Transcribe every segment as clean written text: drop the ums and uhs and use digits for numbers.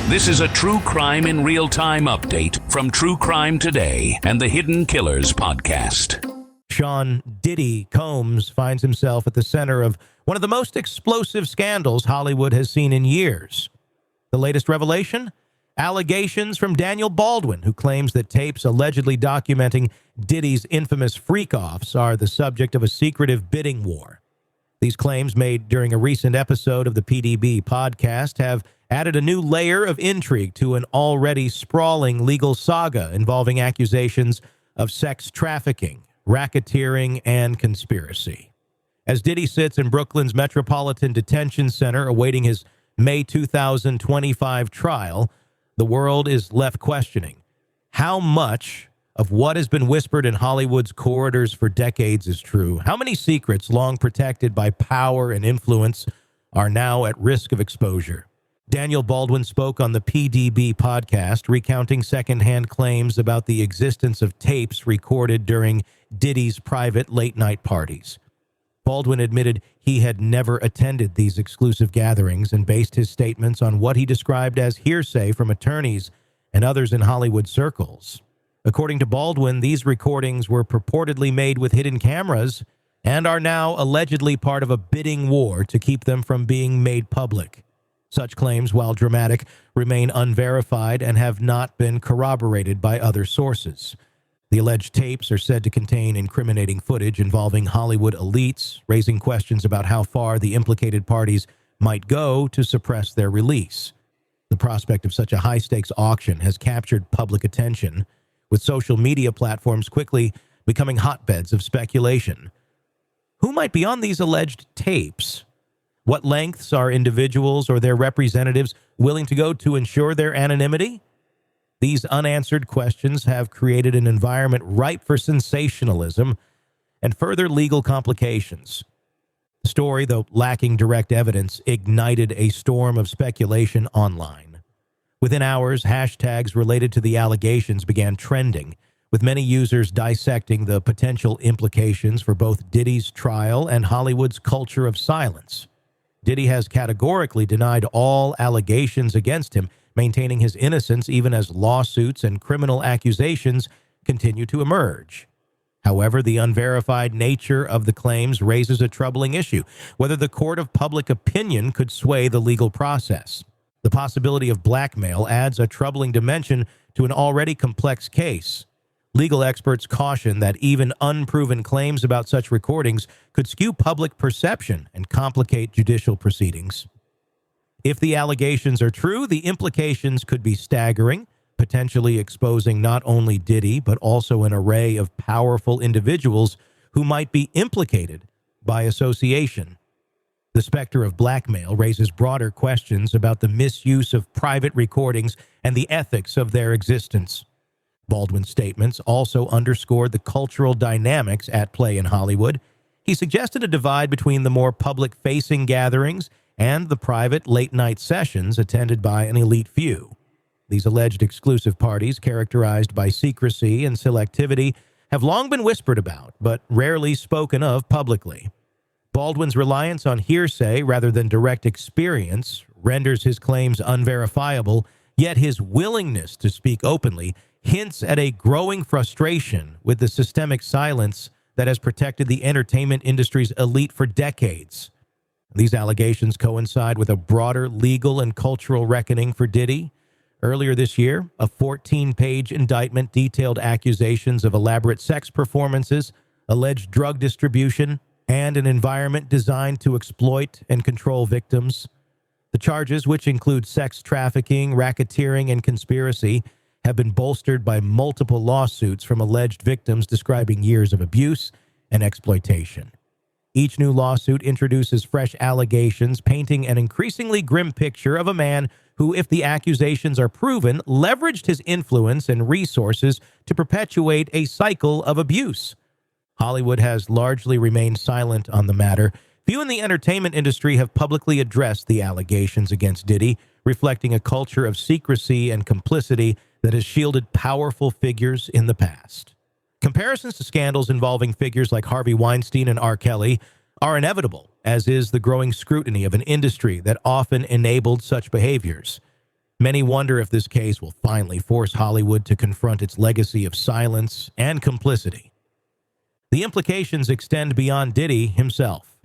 This is a true crime in real time update from True Crime Today and the Hidden Killers podcast. Sean Diddy Combs finds himself at the center of one of the most explosive scandals Hollywood has seen in years. The latest revelation? Allegations from Daniel Baldwin, who claims that tapes allegedly documenting Diddy's infamous freak-offs are the subject of a secretive bidding war. These claims, made during a recent episode of the PDB Podcast, have added a new layer of intrigue to an already sprawling legal saga involving accusations of sex trafficking, racketeering, and conspiracy. As Diddy sits in Brooklyn's Metropolitan Detention Center awaiting his May 2025 trial, the world is left questioning how much of what has been whispered in Hollywood's corridors for decades is true. How many secrets long protected by power and influence are now at risk of exposure? Daniel Baldwin spoke on the PDB Podcast, recounting secondhand claims about the existence of tapes recorded during Diddy's private late-night parties. Baldwin admitted he had never attended these exclusive gatherings and based his statements on what he described as hearsay from attorneys and others in Hollywood circles. According to Baldwin, these recordings were purportedly made with hidden cameras and are now allegedly part of a bidding war to keep them from being made public. Such claims, while dramatic, remain unverified and have not been corroborated by other sources. The alleged tapes are said to contain incriminating footage involving Hollywood elites, raising questions about how far the implicated parties might go to suppress their release. The prospect of such a high-stakes auction has captured public attention, with social media platforms quickly becoming hotbeds of speculation. Who might be on these alleged tapes? What lengths are individuals or their representatives willing to go to ensure their anonymity? These unanswered questions have created an environment ripe for sensationalism and further legal complications. The story, though lacking direct evidence, ignited a storm of speculation online. Within hours, hashtags related to the allegations began trending, with many users dissecting the potential implications for both Diddy's trial and Hollywood's culture of silence. Diddy has categorically denied all allegations against him, maintaining his innocence even as lawsuits and criminal accusations continue to emerge. However, the unverified nature of the claims raises a troubling issue: whether the court of public opinion could sway the legal process. The possibility of blackmail adds a troubling dimension to an already complex case. Legal experts caution that even unproven claims about such recordings could skew public perception and complicate judicial proceedings. If the allegations are true, the implications could be staggering, potentially exposing not only Diddy, but also an array of powerful individuals who might be implicated by association. The specter of blackmail raises broader questions about the misuse of private recordings and the ethics of their existence. Baldwin's statements also underscored the cultural dynamics at play in Hollywood. He suggested a divide between the more public-facing gatherings and the private late-night sessions attended by an elite few. These alleged exclusive parties, characterized by secrecy and selectivity, have long been whispered about, but rarely spoken of publicly. Baldwin's reliance on hearsay rather than direct experience renders his claims unverifiable, yet his willingness to speak openly hints at a growing frustration with the systemic silence that has protected the entertainment industry's elite for decades. These allegations coincide with a broader legal and cultural reckoning for Diddy. Earlier this year, a 14-page indictment detailed accusations of elaborate sex performances, alleged drug distribution, and an environment designed to exploit and control victims. The charges, which include sex trafficking, racketeering, and conspiracy, have been bolstered by multiple lawsuits from alleged victims describing years of abuse and exploitation. Each new lawsuit introduces fresh allegations, painting an increasingly grim picture of a man who, if the accusations are proven, leveraged his influence and resources to perpetuate a cycle of abuse. Hollywood has largely remained silent on the matter. Few in the entertainment industry have publicly addressed the allegations against Diddy, reflecting a culture of secrecy and complicity that has shielded powerful figures in the past. Comparisons to scandals involving figures like Harvey Weinstein and R. Kelly are inevitable, as is the growing scrutiny of an industry that often enabled such behaviors. Many wonder if this case will finally force Hollywood to confront its legacy of silence and complicity. The implications extend beyond Diddy himself.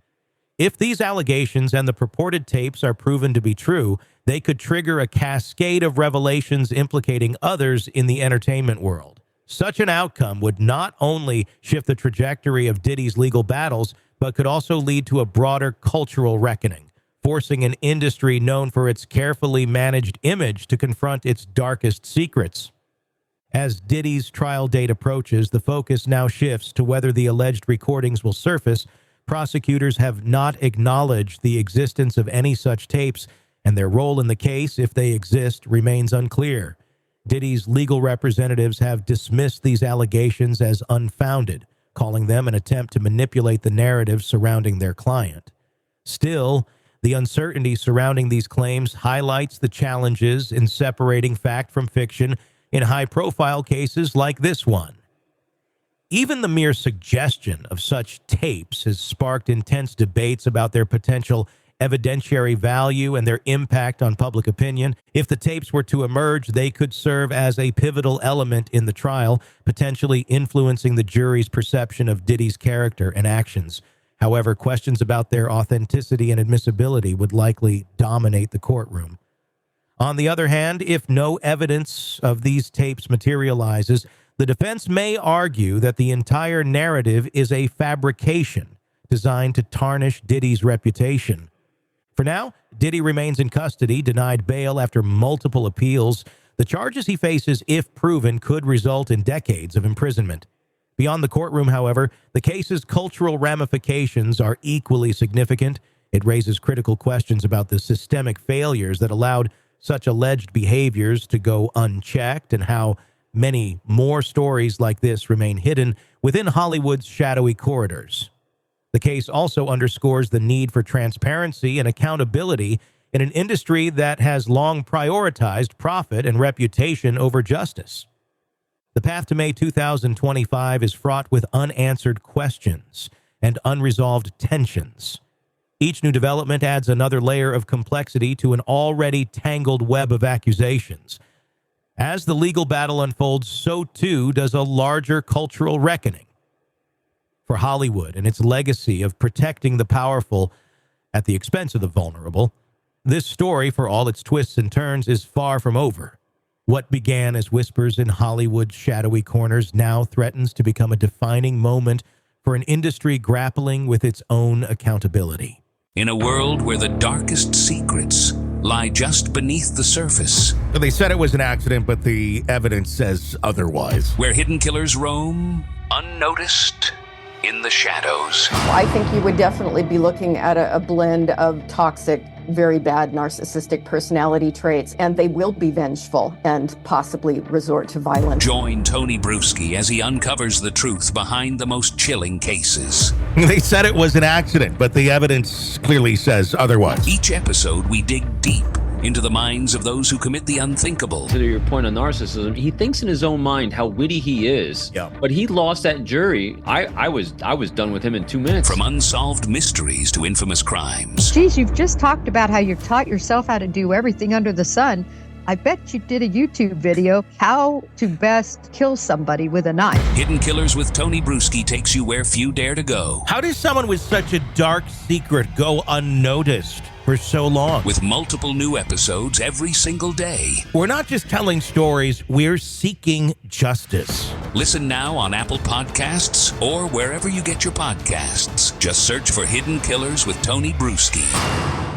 If these allegations and the purported tapes are proven to be true, they could trigger a cascade of revelations implicating others in the entertainment world. Such an outcome would not only shift the trajectory of Diddy's legal battles, but could also lead to a broader cultural reckoning, forcing an industry known for its carefully managed image to confront its darkest secrets. As Diddy's trial date approaches, the focus now shifts to whether the alleged recordings will surface. Prosecutors have not acknowledged the existence of any such tapes, and their role in the case, if they exist, remains unclear. Diddy's legal representatives have dismissed these allegations as unfounded, calling them an attempt to manipulate the narrative surrounding their client. Still, the uncertainty surrounding these claims highlights the challenges in separating fact from fiction in high-profile cases like this one. Even the mere suggestion of such tapes has sparked intense debates about their potential evidentiary value and their impact on public opinion. If the tapes were to emerge, they could serve as a pivotal element in the trial, potentially influencing the jury's perception of Diddy's character and actions. However, questions about their authenticity and admissibility would likely dominate the courtroom. On the other hand, if no evidence of these tapes materializes, the defense may argue that the entire narrative is a fabrication designed to tarnish Diddy's reputation. For now, Diddy remains in custody, denied bail after multiple appeals. The charges he faces, if proven, could result in decades of imprisonment. Beyond the courtroom, however, the case's cultural ramifications are equally significant. It raises critical questions about the systemic failures that allowed such alleged behaviors to go unchecked and how many more stories like this remain hidden within Hollywood's shadowy corridors. The case also underscores the need for transparency and accountability in an industry that has long prioritized profit and reputation over justice. The path to May 2025 is fraught with unanswered questions and unresolved tensions. Each new development adds another layer of complexity to an already tangled web of accusations. As the legal battle unfolds, so too does a larger cultural reckoning. For Hollywood and its legacy of protecting the powerful at the expense of the vulnerable, this story, for all its twists and turns, is far from over. What began as whispers in Hollywood's shadowy corners now threatens to become a defining moment for an industry grappling with its own accountability. In a world where the darkest secrets lie just beneath the surface. They said it was an accident, but the evidence says otherwise. Where hidden killers roam, unnoticed, in the shadows. I think you would definitely be looking at a blend of toxic, very bad narcissistic personality traits, and they will be vengeful and possibly resort to violence. Join Tony Bruschi as he uncovers the truth behind the most chilling cases. They said it was an accident, but the evidence clearly says otherwise. Each episode, we dig deep into the minds of those who commit the unthinkable. To your point on narcissism, he thinks in his own mind how witty he is. Yeah. But he lost that jury. I was done with him in 2 minutes. From unsolved mysteries to infamous crimes. Geez, you've just talked about how you taught yourself how to do everything under the sun. I bet you did a YouTube video, how to best kill somebody with a knife. Hidden Killers with Tony Bruschi takes you where few dare to go. How does someone with such a dark secret go unnoticed for so long? With multiple new episodes every single day. We're not just telling stories, we're seeking justice. Listen now on Apple Podcasts or wherever you get your podcasts. Just search for Hidden Killers with Tony Bruschi.